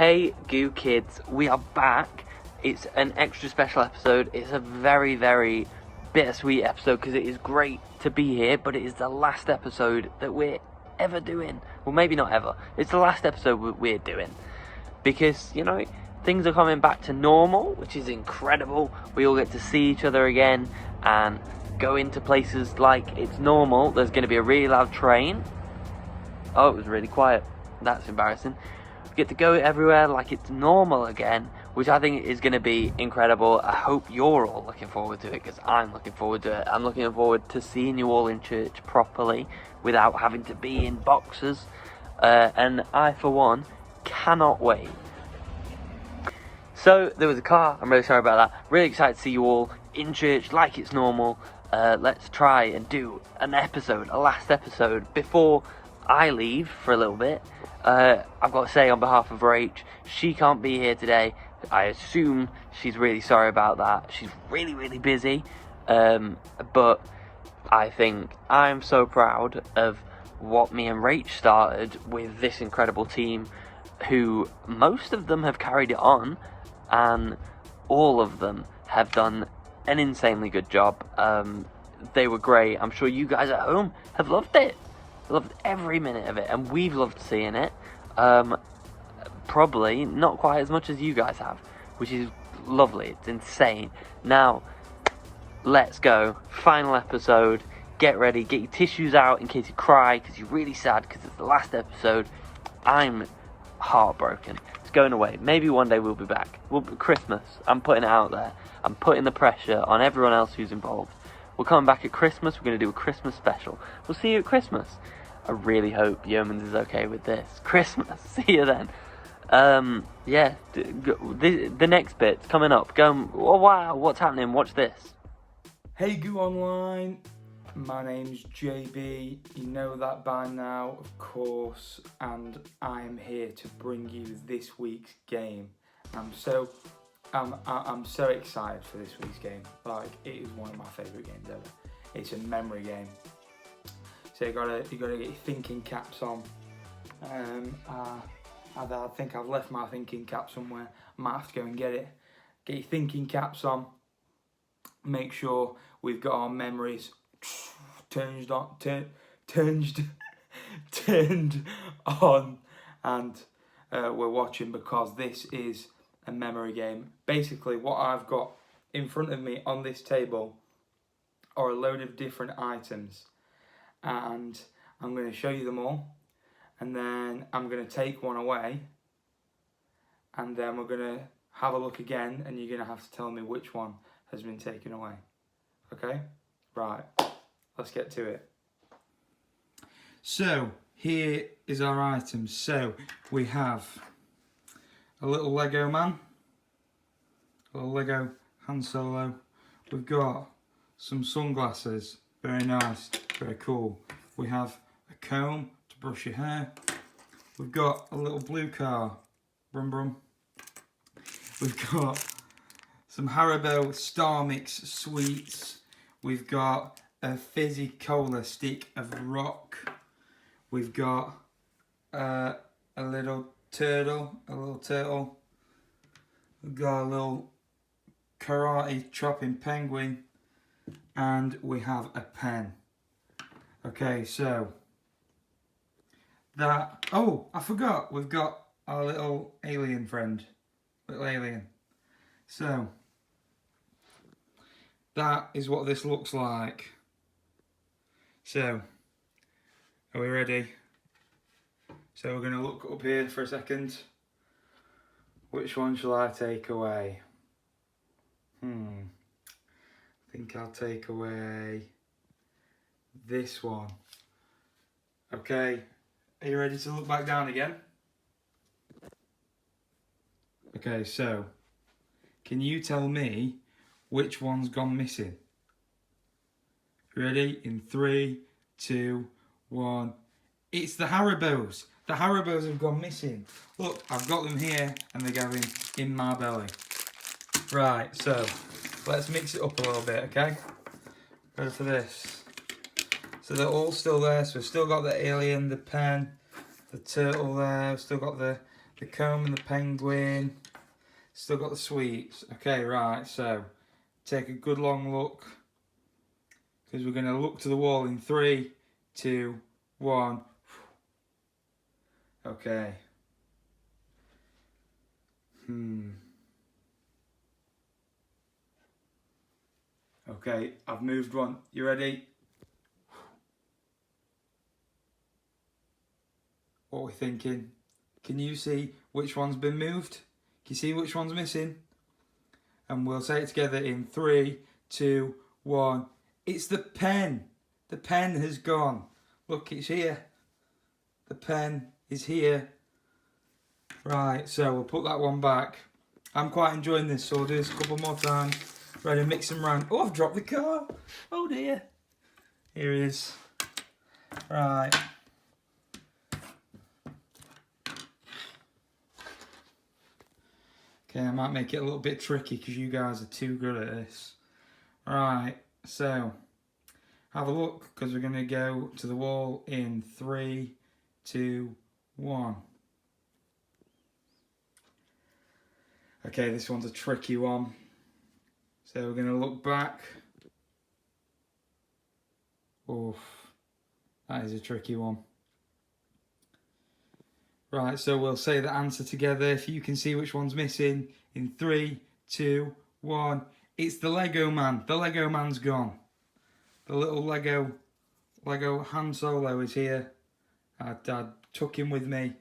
Hey Goo Kids, we are back. It's an extra special episode. It's a very, very bittersweet episode because it is great to be here, but it is the last episode that we're ever doing. Well, maybe not ever. It's the last episode we're doing because, you know, things are coming back to normal, which is incredible. We all get to see each other again and go into places like it's normal. There's going to be a really loud train. Oh, it was really quiet. That's embarrassing. Get to go everywhere like it's normal again, which I think is going to be incredible. I hope you're all looking forward to it because I'm looking forward to it. I'm looking forward to seeing you all in church properly without having to be in boxes, and I for one cannot wait. So there was a car. I'm really sorry about that. Really excited to see you all in church like it's normal. Let's try and do an episode, a last episode before I leave for a little bit. I've got to say on behalf of Rach, she can't be here today. I assume she's really sorry about that. She's really, really busy. But I think I'm so proud of what me and Rach started with this incredible team, who most of them have carried it on, and all of them have done an insanely good job. They were great. I'm sure you guys at home have loved it. Loved every minute of it, and we've loved seeing it. Probably not quite as much as you guys have, which is lovely. It's insane. Now, let's go. Final episode. Get ready. Get your tissues out in case you cry, because you're really sad because it's the last episode. I'm heartbroken. It's going away. Maybe one day we'll be back. Christmas. I'm putting it out there. I'm putting the pressure on everyone else who's involved. We're coming back at Christmas. We're going to do a Christmas special. We'll see you at Christmas. I really hope Yeomans is okay with this. Christmas. See you then. Yeah. The next bit's coming up. Go. Oh, wow. What's happening? Watch this. Hey Goo Online. My name's JB. You know that by now, of course. And I am here to bring you this week's game. I'm so excited for this week's game. Like, it is one of my favourite games ever. It's a memory game. So you gotta get your thinking caps on. I think I've left my thinking cap somewhere. I might have to go and get it. Get your thinking caps on. Make sure we've got our memories turned on, and we're watching, because this is a memory game. Basically, what I've got in front of me on this table are a load of different items, and I'm going to show you them all, and then I'm going to take one away, and then we're going to have a look again, and you're going to have to tell me which one has been taken away. Okay? Right. Let's get to it. So, here is our items. So, we have a little Lego man, a little Lego Han Solo. We've got some sunglasses, very nice, very cool. We have a comb to brush your hair. We've got a little blue car, brum brum. We've got some Haribo Star Mix sweets. We've got a fizzy cola stick of rock. We've got a little turtle. We've got a little karate chopping penguin, and we have a pen. Okay, so that. Oh, I forgot. We've got our little alien friend, little alien. So that is what this looks like. So, are we ready? So we're going to look up here for a second. Which one shall I take away? I think I'll take away this one. Okay, are you ready to look back down again? Okay, so can you tell me which one's gone missing? Ready? In 3, 2, 1. It's the Haribos. The Haribos have gone missing. Look, I've got them here, and they're going in my belly. Right, so let's mix it up a little bit, okay? Ready for this? So they're all still there. So we've still got the alien, the pen, the turtle there. We've still got the the comb and the penguin. Still got the sweets. Okay, right, so take a good long look, because we're going to look to the wall in 3, 2, 1. Okay. Okay, I've moved one. You ready? What are we thinking? Can you see which one's been moved? Can you see which one's missing? And we'll say it together in 3, 2, 1. It's the pen. The pen has gone. Look, it's here. The pen is here. Right, so we'll put that one back. I'm quite enjoying this, so we'll do this a couple more times. Ready, mix and round. Oh, I've dropped the car. Oh dear. Here it is. Right. Okay, I might make it a little bit tricky because you guys are too good at this. Right, so have a look, because we're going to go to the wall in 3, 2, 1. Okay, this one's a tricky one. So we're going to look back. Oof, that is a tricky one. Right, so we'll say the answer together. If you can see which one's missing in 3, 2, 1. It's the Lego man. The Lego man's gone. The little Lego Han Solo is here. I took him with me.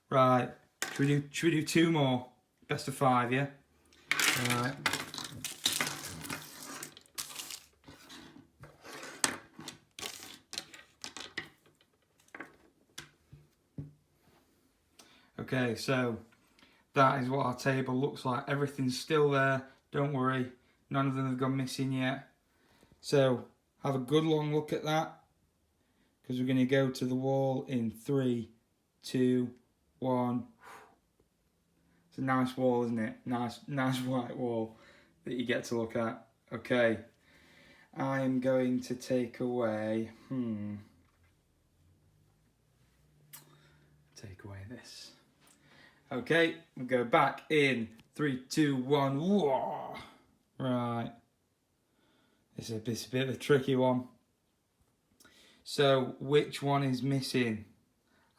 Right, should we do 2 more? Best of 5, yeah? Right. Okay, so that is what our table looks like. Everything's still there, don't worry. None of them have gone missing yet. So have a good long look at that, because we're going to go to the wall in 3, 2, 1. It's a nice wall, isn't it? Nice white wall that you get to look at. Okay, I'm going to take away, take away this. Okay, we'll go back in 3, 2, 1. Whoa. Right. It's a bit of a tricky one. So, which one is missing?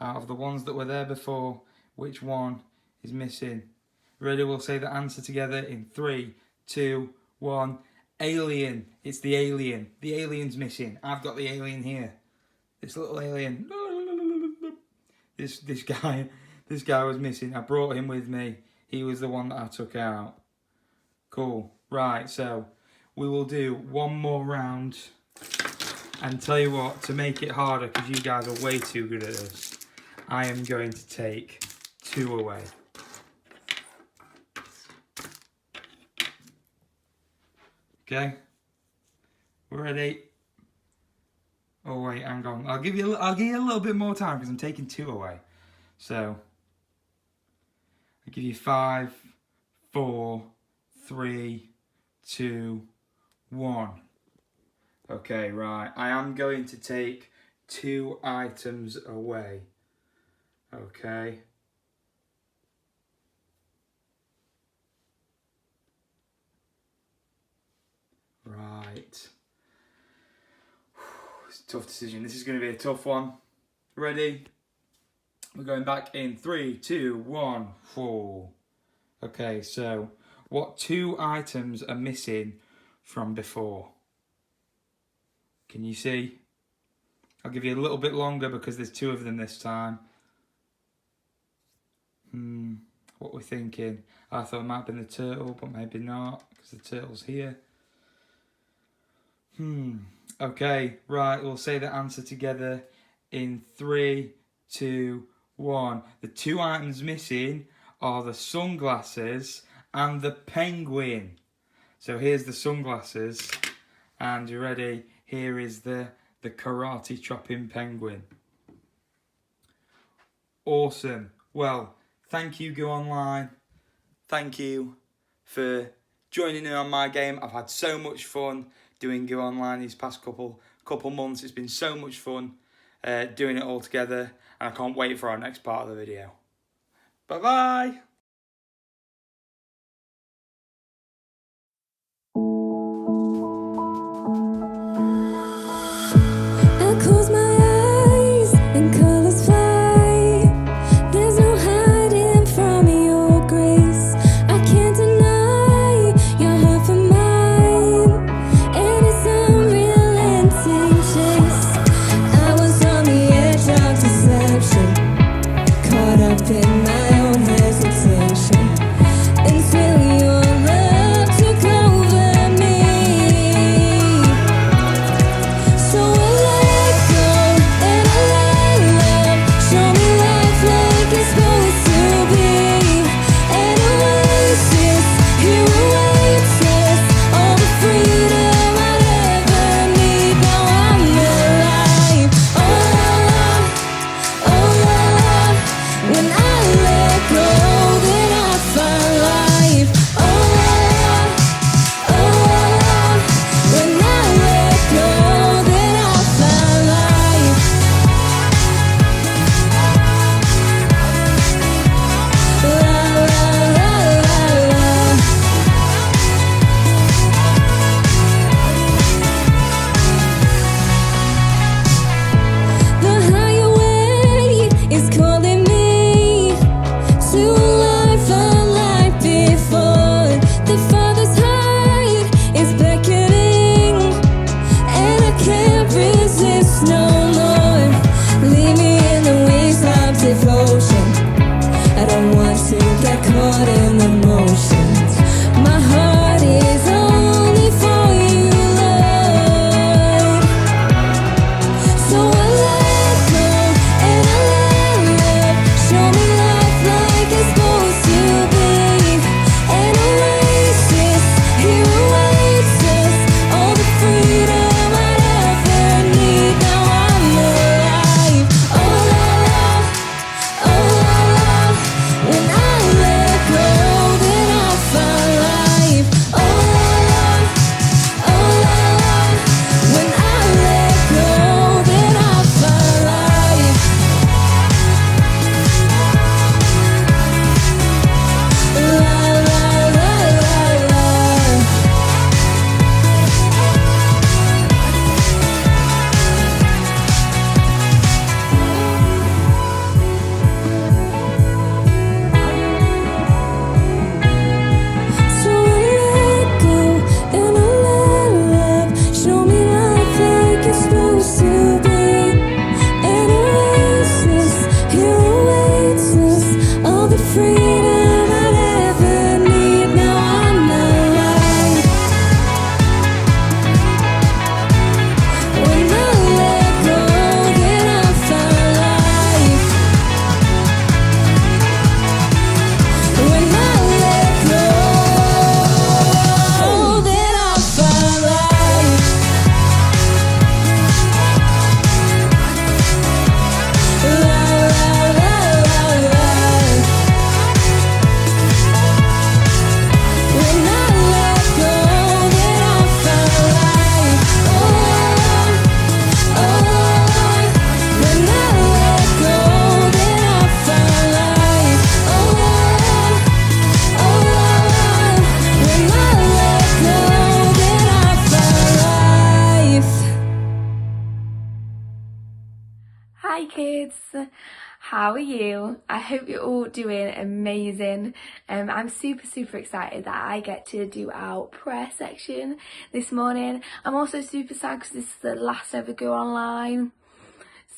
Out of the ones that were there before, which one is missing? Ready? We'll say the answer together in 3, 2, 1. Alien. It's the alien. The alien's missing. I've got the alien here. This little alien. This guy was missing. I brought him with me. He was the one that I took out. Cool. Right, so we will do one more round. And tell you what, to make it harder, because you guys are way too good at this, I am going to take 2 away. Okay, we're ready. Oh wait, hang on. I'll give you a little bit more time, because I'm taking 2 away. So I'll give you 5, 4, 3, 2, 1. Okay, right. I am going to take 2 items away. Okay. Right. It's a tough decision. This is going to be a tough one. Ready? We're going back in 3, 2, 1, 4. Okay, so what 2 items are missing from before? Can you see? I'll give you a little bit longer because there's 2 of them this time. What we're thinking? I thought it might have been the turtle, but maybe not, because the turtle's here. Okay, right, we'll say the answer together in 3, 2, 1. The 2 items missing are the sunglasses and the penguin. So here's the sunglasses, and you ready? Here is the karate chopping penguin. Awesome. Well, thank you, Goo Online. Thank you for joining in on my game. I've had so much fun doing Goo Online these past couple months. It's been so much fun doing it all together, and I can't wait for our next part of the video. Bye-bye. I close my eyes and colors fly. There's no hiding from your grace. I can't deny your heart for mine, and it's unrelenting chase. I was on the edge of deception, caught up in my own hesitation, until your love took over me. So I let go and I let love show me life like it's supposed to be. An oasis, here awaits us, all the freedom I'd ever need. Now I'm alive. Oh la la, when I let go, then I find life. Oh la la, when I let go, then I find life. La la la la la. The higher way is calling me to a life unlike before. The Father's heart is beckoning, and I can't resist no more. Lead me in the ways of devotion. I don't want to get caught in the motions. My heart is only for you, Lord. So I let go and I let love show me life like it's supposed to be. An oasis, here awaits us, all the freedom I'd ever need. Now I'm alive. Oh la la, when I let go, then I find life. Oh la la, when I let go, then I find life. La la la la la. So I let go and I let love show me life like it's supposed to be. An oasis, here awaits us, all the freedom I'd ever need. Now I'm alive. When I let go, then I find life. When I let go, then I find life. La la la la la. When I let go, then I find life. Oh, when I let go, then I find life. Oh, when I let go, then I find life. Hi kids, how are you? I hope you're all doing amazing. I'm super excited that I get to do our prayer section this morning. I'm also super sad because this is the last ever Go Online.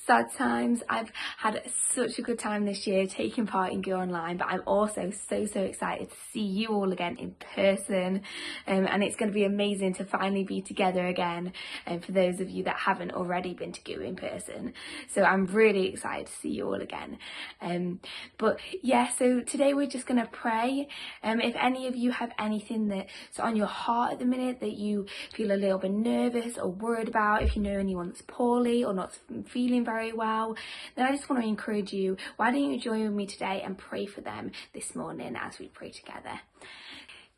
Sad times. I've had such a good time this year taking part in Goo Online, but I'm also so excited to see you all again in person, and it's going to be amazing to finally be together again, for those of you that haven't already been to Goo in person. So I'm really excited to see you all again. But yeah, so today we're just going to pray. If any of you have anything that's on your heart at the minute that you feel a little bit nervous or worried about, if you know anyone that's poorly or not feeling very well, then I just want to encourage you, why don't you join with me today and pray for them this morning as we pray together.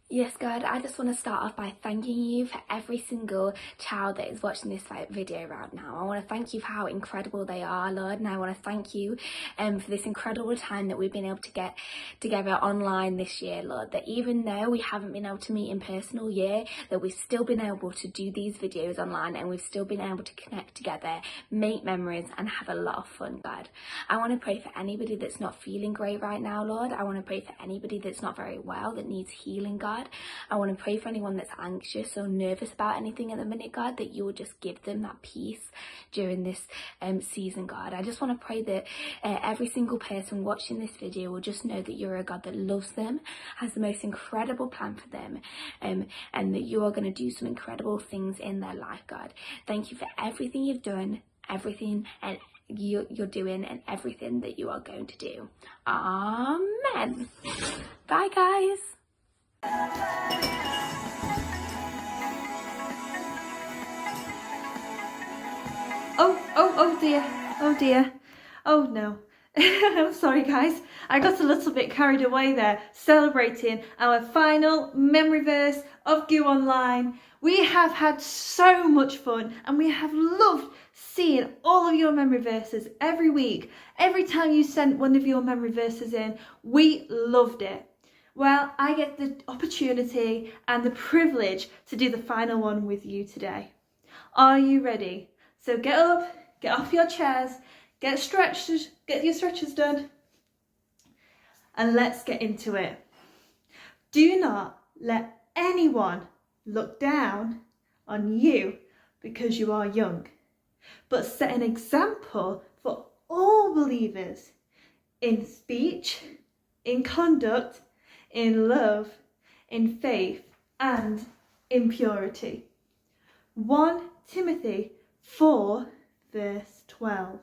Yes, God, I just want to start off by thanking you for every single child that is watching this video right now. I want to thank you for how incredible they are, Lord, and I want to thank you for this incredible time that we've been able to get together online this year, Lord, that even though we haven't been able to meet in person all year, that we've still been able to do these videos online, and we've still been able to connect together, make memories, and have a lot of fun, God. I want to pray for anybody that's not feeling great right now, Lord. I want to pray for anybody that's not very well, that needs healing, God. I want to pray for anyone that's anxious or nervous about anything at the minute, God, that you will just give them that peace during this season, God. I just want to pray that every single person watching this video will just know that you're a God that loves them, has the most incredible plan for them, and that you are going to do some incredible things in their life, God. Thank you for everything you've done, everything and you're doing, and everything that you are going to do. Amen. Bye, guys. Oh dear, oh dear, oh no. I'm sorry guys, I got a little bit carried away there celebrating our final memory verse of Goo Online. We have had so much fun and we have loved seeing all of your memory verses every week. Every time you sent one of your memory verses in, we loved it. Well, I get the opportunity and the privilege to do the final one with you today. Are you ready? So get up, get off your chairs, get your stretches done, and let's get into it. Do not let anyone look down on you because you are young, but set an example for all believers in speech, in conduct, in love, in faith, and in purity. 1 Timothy 4 verse 12.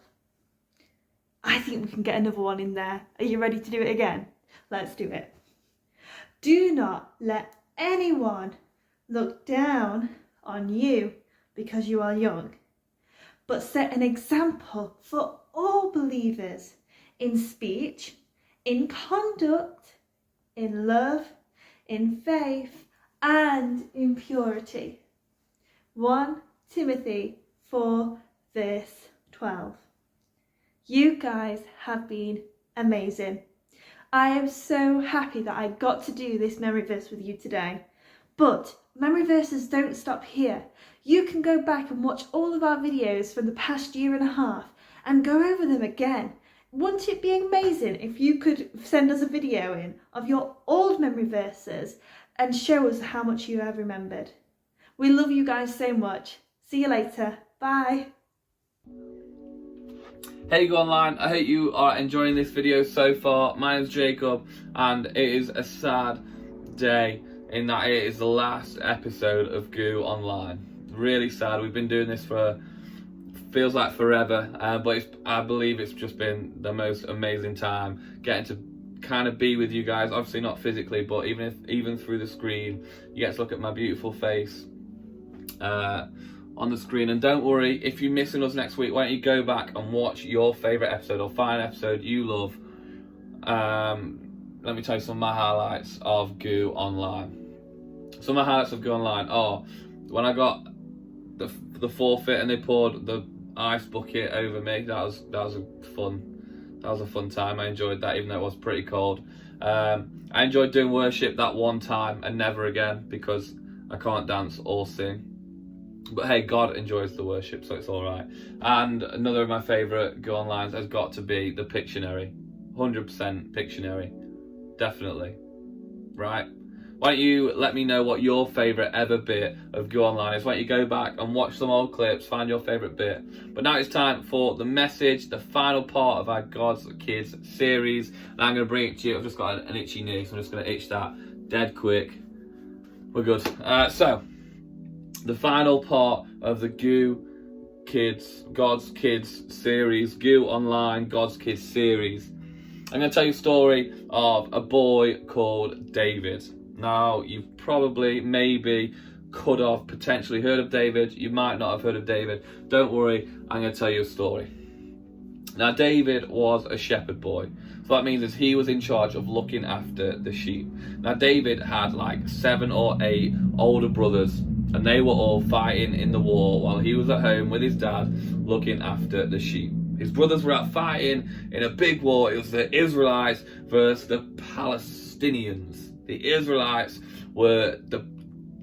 I think we can get another one in there. Are you ready to do it again? Let's do it. Do not let anyone look down on you because you are young, but set an example for all believers in speech, in conduct, in love, in faith, and in purity. 1 Timothy 4 verse 12. You guys have been amazing. I am so happy that I got to do this memory verse with you today. But memory verses don't stop here. You can go back and watch all of our videos from the past year and a half and go over them again. Wouldn't it be amazing if you could send us a video in of your old memory verses and show us how much you have remembered? We love you guys so much. See you later. Bye. Hey Goo Online, I hope you are enjoying this video so far. My name's Jacob and it is a sad day in that it is the last episode of Goo Online. Really sad. We've been doing this for feels like forever, but I believe it's just been the most amazing time getting to kind of be with you guys. Obviously not physically, but even through the screen, you get to look at my beautiful face on the screen. And don't worry, if you're missing us next week, why don't you go back and watch your favourite episode or find an episode you love. Let me tell you some of my highlights of Goo Online. Some of my highlights of Goo Online are when I got the forfeit and they poured the ice bucket over me. That was a fun time. I enjoyed that, even though it was pretty cold. I enjoyed doing worship that one time and never again because I can't dance or sing. But hey, God enjoys the worship, so it's all right. And another of my favourite Goo Onlines has got to be the Pictionary. 100% Pictionary. Definitely. Right? Why don't you let me know what your favourite ever bit of Goo Online is? Why don't you go back and watch some old clips, find your favourite bit. But now it's time for the message, the final part of our God's Kids series. And I'm going to bring it to you. I've just got an itchy knee, so I'm just going to itch that dead quick. We're good. So, the final part of the Goo Kids, God's Kids series, Goo Online God's Kids series. I'm going to tell you a story of a boy called David. Now, you've probably, maybe, could have potentially heard of David. You might not have heard of David. Don't worry, I'm going to tell you a story. Now David was a shepherd boy. So that means is he was in charge of looking after the sheep. Now David had like 7 or 8 older brothers, and they were all fighting in the war while he was at home with his dad looking after the sheep. His brothers were out fighting in a big war. It was the Israelites versus the Palestinians. The Israelites were the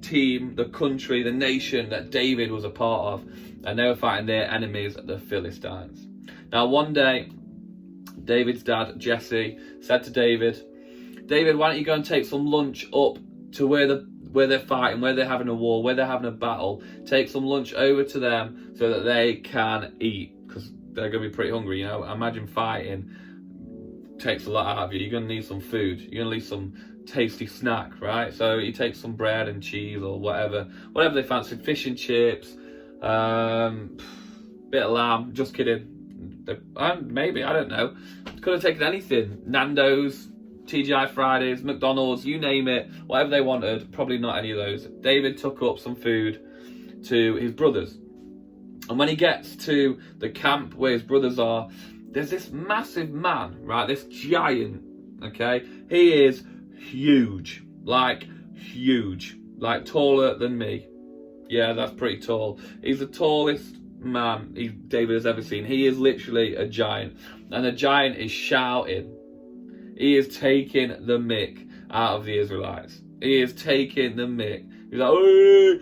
team, the country, the nation that David was a part of, and they were fighting their enemies, the Philistines. Now one day, David's dad, Jesse, said to David, why don't you go and take some lunch up to where they're fighting, where they're having a war, where they're having a battle. Take some lunch over to them so that they can eat, because they're going to be pretty hungry, you know. Imagine fighting takes a lot out of you. You're going to need some food. You're going to need some tasty snack, right? So he takes some bread and cheese or whatever they fancied, fish and chips, bit of lamb. Just kidding. Maybe, I don't know. Could have taken anything. Nando's, TGI Fridays, McDonald's, you name it, whatever they wanted. Probably not any of those. David took up some food to his brothers. And when he gets to the camp where his brothers are, there's this massive man, right? This giant, okay? He is huge, like taller than me. Yeah, that's pretty tall. He's the tallest man David has ever seen. He is literally a giant. And the giant is shouting. He is taking the mick out of the Israelites. He is taking the mick. He's like, hey,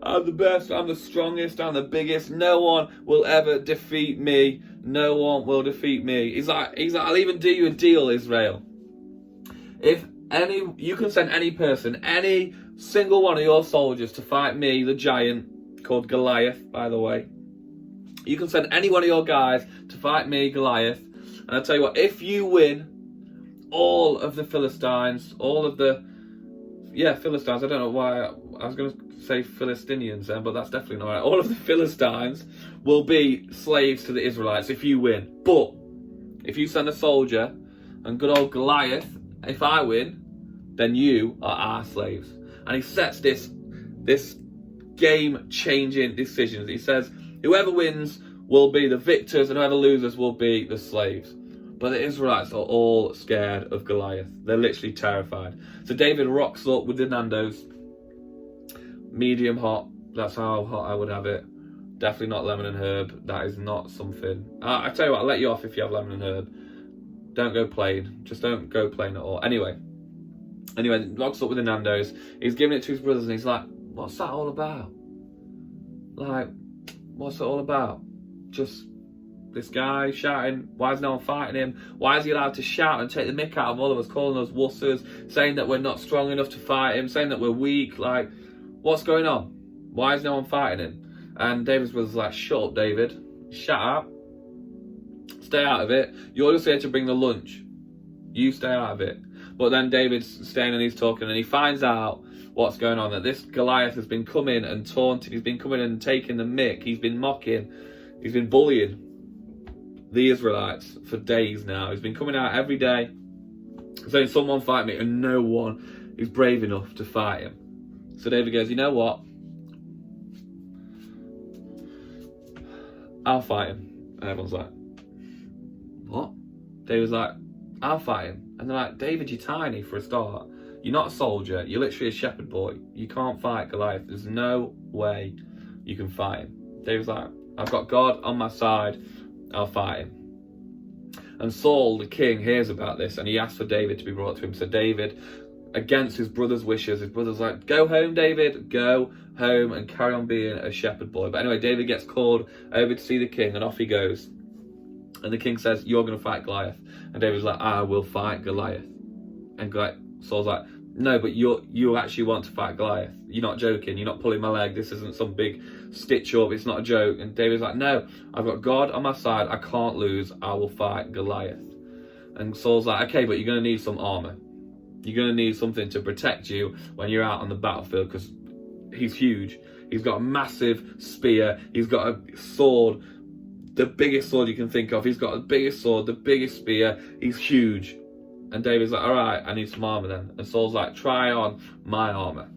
I'm the best, I'm the strongest, I'm the biggest. No one will ever defeat me. No one will defeat me. He's like, I'll even do you a deal, Israel. You can send any person, any single one of your soldiers to fight me, the giant, called Goliath, by the way. You can send any one of your guys to fight me, Goliath. And I'll tell you what, if you win all of the Philistines, Philistines, I don't know why, I was going to say Philistinians then, but that's definitely not right. All of the Philistines will be slaves to the Israelites if you win. But if you send a soldier and good old Goliath, if I win, then you are our slaves. And he sets this game-changing decision. He says, whoever wins will be the victors and whoever loses will be the slaves. But the Israelites are all scared of Goliath. They're literally terrified. So David rocks up with the Nando's. Medium hot. That's how hot I would have it. Definitely not lemon and herb. That is not something. I tell you what, I'll let you off if you have lemon and herb. Don't go plain. Just don't go plain at all. Anyway, rocks up with the Nando's. He's giving it to his brothers and he's like, what's that all about? Like, what's it all about? Just this guy shouting, why is no one fighting him? Why is he allowed to shout and take the mick out of all of us, calling us wusses, saying that we're not strong enough to fight him, saying that we're weak? Like, what's going on? Why is no one fighting him? And David's brother's like, shut up, David. Shut up. Stay out of it. You're just here to bring the lunch. You stay out of it. But then David's staying and he's talking and he finds out what's going on. That this Goliath has been coming and taunting. He's been coming and taking the mick. He's been mocking. He's been bullying the Israelites for days now. He's been coming out every day saying, someone fight me, and no one is brave enough to fight him. So David goes, you know what? I'll fight him. And everyone's like, what? David's like, I'll fight him. And they're like, David, you're tiny for a start. You're not a soldier. You're literally a shepherd boy. You can't fight Goliath. There's no way you can fight him. David's like, I've got God on my side. I'll fight him. And Saul, the king, hears about this and he asks for David to be brought to him. So David, against his brother's wishes, his brother's like, go home, David. Go home and carry on being a shepherd boy. But anyway, David gets called over to see the king and off he goes. And the king says, you're going to fight Goliath. And David's like, I will fight Goliath. And Saul's like, no, but you actually want to fight Goliath. You're not joking. You're not pulling my leg. This isn't some big stitch up. It's not a joke. And David's like, no, I've got God on my side. I can't lose. I will fight Goliath. And Saul's like, okay, but you're going to need some armor. You're going to need something to protect you when you're out on the battlefield, because he's huge. He's got a massive spear. He's got a sword, the biggest sword you can think of. He's got the biggest sword, the biggest spear. He's huge. And David's like, all right, I need some armor then. And Saul's like, try on my armor.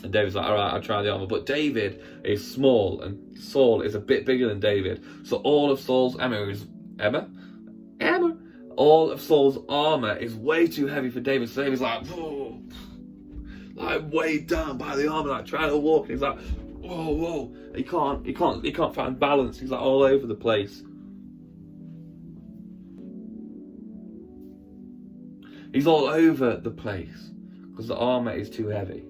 And David's like, all right, I'll try the armor. But David is small, and Saul is a bit bigger than David. So all of Saul's all of Saul's armor is way too heavy for David. So David's like, whoa, like weighed down by the armor, like trying to walk. And he's like, whoa. He can't find balance. He's like all over the place. He's all over the place because the armor is too heavy.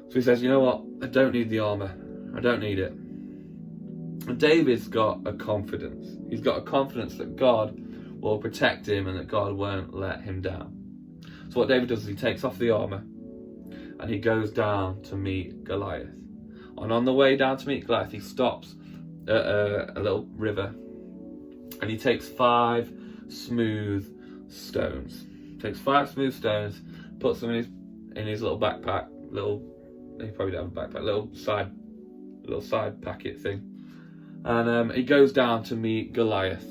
So he says, you know what? I don't need the armor. I don't need it. And David's got a confidence. He's got a confidence that God will protect him and that God won't let him down. So what David does is he takes off the armor and he goes down to meet Goliath. And on the way down to meet Goliath, he stops at a little river and he takes 5 smooth stones. Takes 5 smooth stones, puts them in his little backpack, he probably don't have a backpack, little side packet thing. And he goes down to meet Goliath.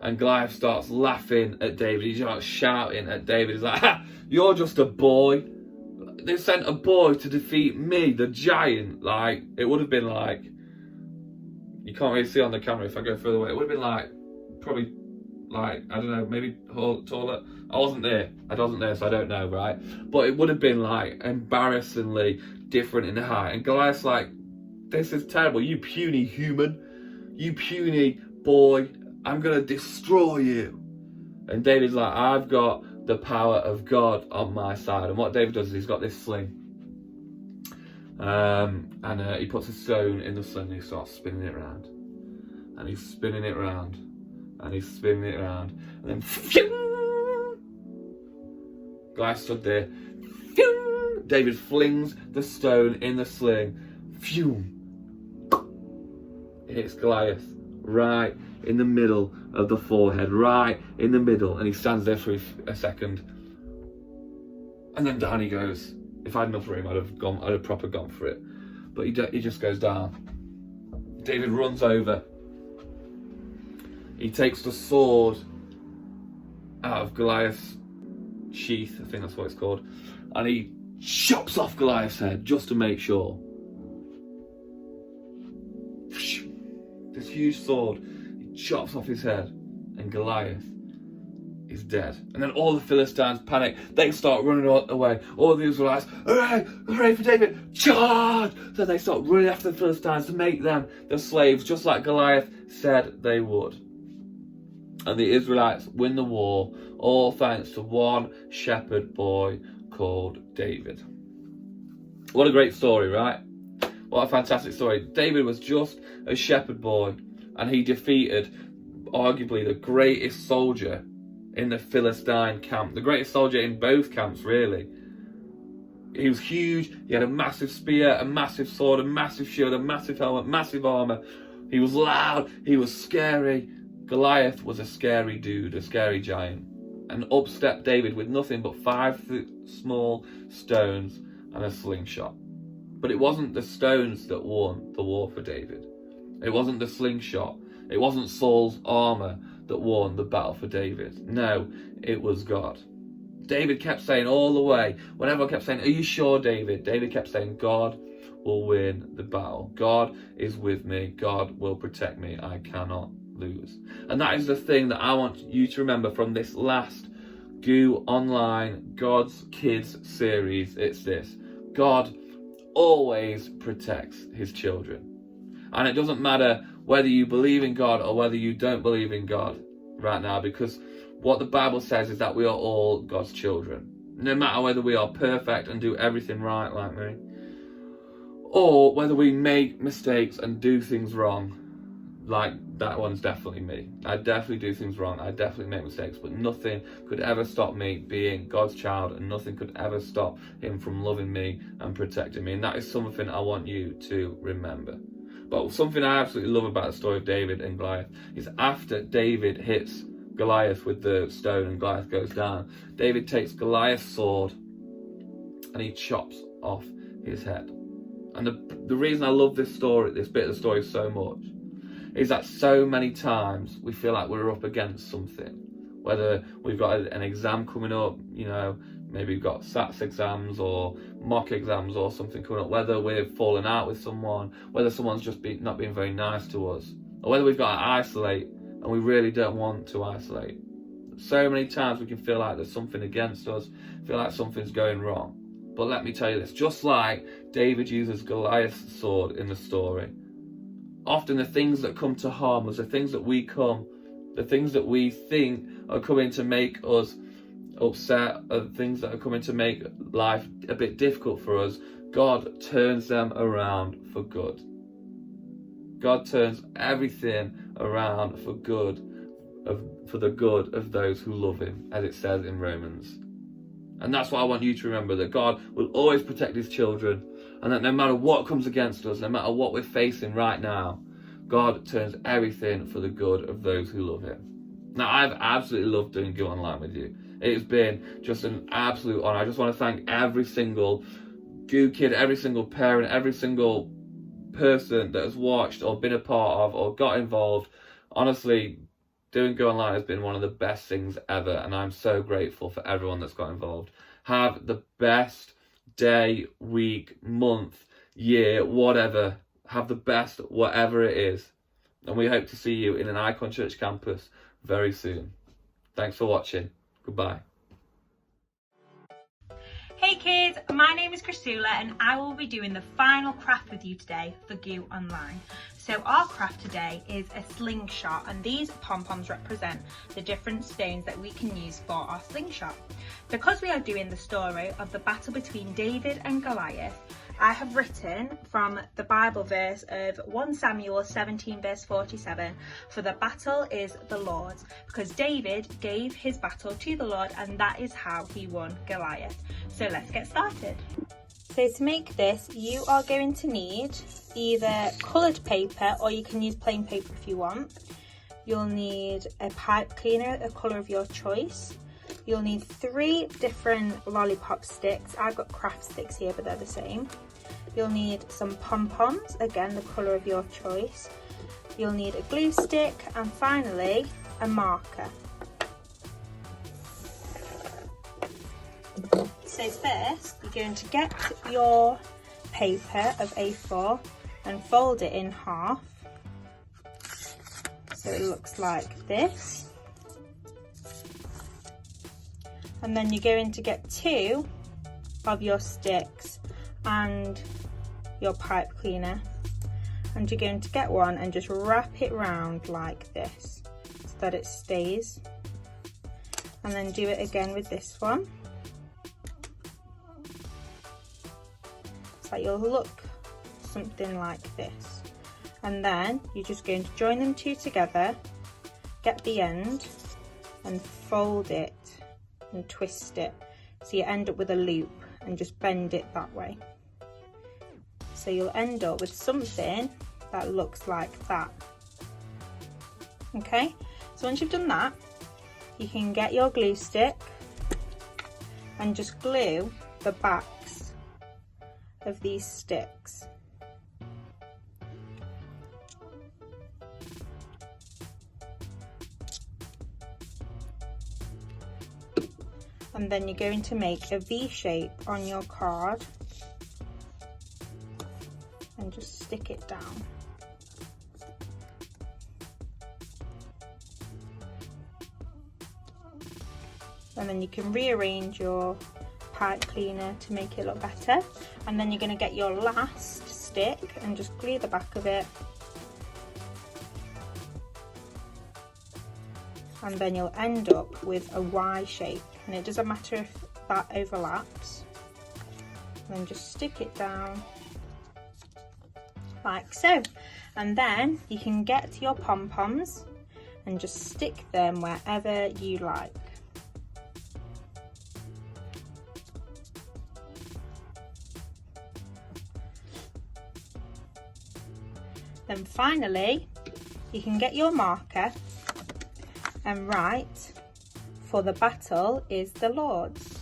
And Goliath starts laughing at David. He starts shouting at David. He's like, ha, you're just a boy. They sent a boy to defeat me, the giant. Like, it would have been like, you can't really see on the camera if I go further away. It would have been like, probably like, I don't know, maybe taller. I wasn't there, so I don't know, right? But it would have been like embarrassingly different in height. And Goliath's like, this is terrible, you puny human, you puny boy, I'm gonna destroy you. And David's like, I've got the power of God on my side. And what David does is he's got this sling. And he puts a stone in the sling and he starts spinning it around. And he's spinning it around. And he's spinning it around. And then phew, Goliath stood there. Phew, David flings the stone in the sling. Phew, it hits Goliath right in the middle of the forehead, right in the middle. And he stands there for a second. And then down he goes. If I had enough room, I'd have proper gone for it. But he just goes down. David runs over. He takes the sword out of Goliath's sheath, I think that's what it's called, and he chops off Goliath's head just to make sure. This huge sword, he chops off his head, and Goliath is dead. And then all the Philistines panic. They start running away. All the Israelites, hooray, hooray for David, charge! So they start running after the Philistines to make them the slaves, just like Goliath said they would. And the Israelites win the war, all thanks to one shepherd boy called David. What a great story, right? What a fantastic story. David was just a shepherd boy, and he defeated arguably the greatest soldier in the Philistine camp. The greatest soldier in both camps, really. He was huge. He had a massive spear, a massive sword, a massive shield, a massive helmet, massive armour. He was loud. He was scary. Goliath was a scary dude, a scary giant. And up stepped David with nothing but 5 small stones and a slingshot. But it wasn't the stones that won the war for David. It wasn't the slingshot. It wasn't Saul's armour that won the battle for David. No, it was God. David kept saying all the way, when everyone kept saying, are you sure, David? David kept saying, God will win the battle. God is with me. God will protect me. I cannot lose. And that is the thing that I want you to remember from this last Goo Online God's Kids series. It's this: God always protects his children. And it doesn't matter whether you believe in God or whether you don't believe in God right now, because what the Bible says is that we are all God's children. No matter whether we are perfect and do everything right like me, or whether we make mistakes and do things wrong. Like, that one's definitely me. I definitely do things wrong. I definitely make mistakes, but nothing could ever stop me being God's child, and nothing could ever stop him from loving me and protecting me. And that is something I want you to remember. But something I absolutely love about the story of David and Goliath is after David hits Goliath with the stone and Goliath goes down, David takes Goliath's sword and he chops off his head. And the reason I love this bit of the story so much, is that so many times we feel like we're up against something. Whether we've got an exam coming up, maybe we've got SATs exams or mock exams or something coming up, whether we're falling out with someone, whether someone's just not being very nice to us, or whether we've got to isolate and we really don't want to isolate. So many times we can feel like there's something against us, feel like something's going wrong. But let me tell you this, just like David uses Goliath's sword in the story, often the things that come to harm us, the things that we think are coming to make us upset, are things that are coming to make life a bit difficult for us, God turns them around for good. God turns everything around for good, for the good of those who love him, as it says in Romans. And that's what I want you to remember, that God will always protect his children, and that no matter what comes against us, no matter what we're facing right now, God turns everything for the good of those who love him. Now, I've absolutely loved doing Goo Online with you. It's been just an absolute honour. I just want to thank every single Goo kid, every single parent, every single person that has watched or been a part of or got involved. Honestly, doing Goo Online has been one of the best things ever, and I'm so grateful for everyone that's got involved. Have the best day, week, month, year, whatever. Have the best whatever it is. And we hope to see you in an Icon Church campus very soon. Thanks for watching. Goodbye. Hey kids, my name is Christula and I will be doing the final craft with you today for Goo Online. So our craft today is a slingshot, and these pom-poms represent the different stones that we can use for our slingshot. Because we are doing the story of the battle between David and Goliath, I have written from the Bible verse of 1 Samuel 17 verse 47, for the battle is the Lord's, because David gave his battle to the Lord and that is how he won Goliath. So let's get started. So to make this, you are going to need either coloured paper, or you can use plain paper if you want. You'll need a pipe cleaner, a colour of your choice. You'll need 3 different lollipop sticks. I've got craft sticks here, but they're the same. You'll need some pom-poms, again the colour of your choice. You'll need a glue stick, and finally a marker. So first, you're going to get your paper of A4 and fold it in half, so it looks like this. And then you're going to get 2 of your sticks and your pipe cleaner, and you're going to get one and just wrap it round like this so that it stays, and then do it again with this one. So you'll look something like this, and then you're just going to join them 2 together, get the end and fold it and twist it so you end up with a loop, and just bend it that way. So you'll end up with something that looks like that. Okay, so once you've done that, you can get your glue stick and just glue the backs of these sticks. And then you're going to make a V shape on your card and just stick it down. And then you can rearrange your pipe cleaner to make it look better. And then you're going to get your last stick and just glue the back of it. And then you'll end up with a Y shape, and it doesn't matter if that overlaps. And then just stick it down like so. And then you can get your pom-poms and just stick them wherever you like. Then finally, you can get your marker and write, for the battle is the Lord's.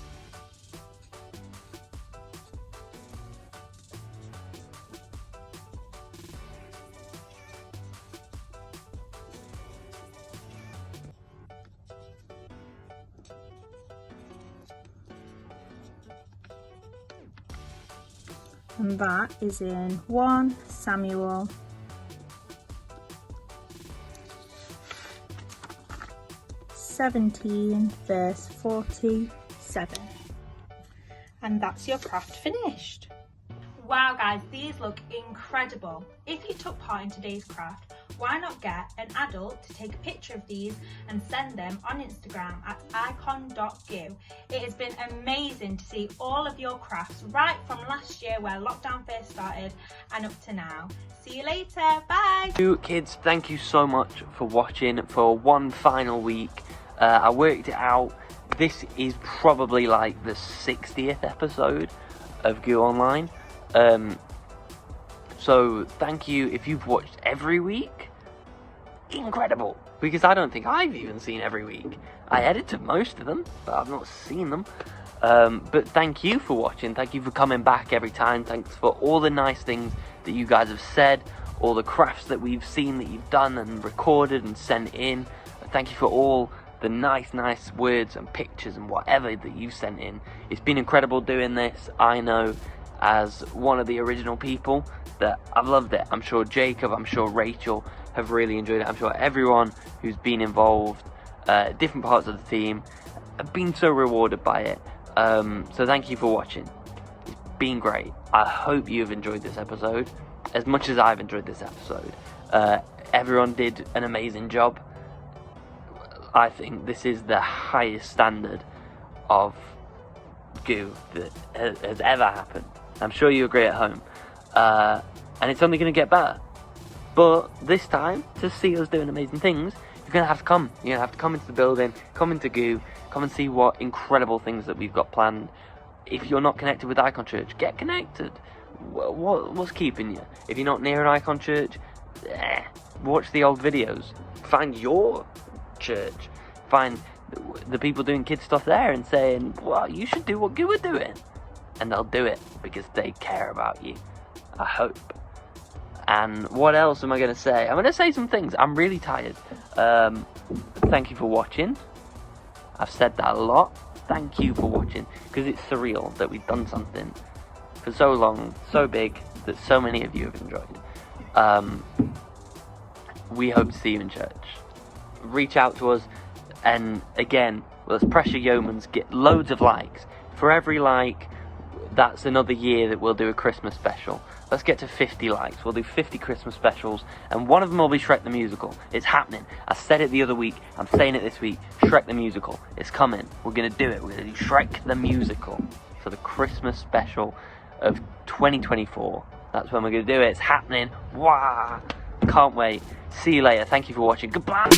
And that is in 1 Samuel 17 verse 47. And that's your craft finished. Wow guys, these look incredible. If you took part in today's craft, why not get an adult to take a picture of these and send them on Instagram at icon.goo. It has been amazing to see all of your crafts right from last year where lockdown first started and up to now. See you later, bye! Kids, thank you so much for watching for one final week. I worked it out. This is probably like the 60th episode of Goo Online. So thank you if you've watched every week. Incredible, because I don't think I've even seen every week. I edited most of them, but I've not seen them. But thank you for watching. Thank you for coming back every time. Thanks for all the nice things that you guys have said, all the crafts that we've seen that you've done and recorded and sent in. Thank you for all the nice words and pictures and whatever that you've sent in. It's been incredible doing this. I know, as one of the original people, that I've loved it. I'm sure Jacob, I'm sure Rachel have really enjoyed it. I'm sure everyone who's been involved, different parts of the team, have been so rewarded by it. So thank you for watching. It's been great. I hope you've enjoyed this episode as much as I've enjoyed this episode. Everyone did an amazing job. I think this is the highest standard of Goo that has ever happened. I'm sure you agree at home. And it's only going to get better. But this time, to see us doing amazing things, you're going to have to come. You're going to have to come into the building, come into Goo, come and see what incredible things that we've got planned. If you're not connected with Icon Church, get connected. What's keeping you? If you're not near an Icon Church, watch the old videos. Find your church. Find the people doing kid stuff there and saying, well, you should do what Goo are doing. And they'll do it because they care about you. I hope. And what else am I going to say? I'm going to say some things. I'm really tired. Thank you for watching. I've said that a lot. Thank you for watching, because it's surreal that we've done something for so long, so big, that so many of you have enjoyed. We hope to see you in church. Reach out to us, and again, let's pressure Yeomans, get loads of likes. For every like, that's another year that we'll do a Christmas special. Let's get to 50 likes. We'll do 50 Christmas specials, and one of them will be Shrek the Musical. It's happening. I said it the other week. I'm saying it this week. Shrek the Musical. It's coming. We're going to do it. We're going to do Shrek the Musical for the Christmas special of 2024. That's when we're going to do it. It's happening. Wow. Can't wait. See you later. Thank you for watching. Goodbye.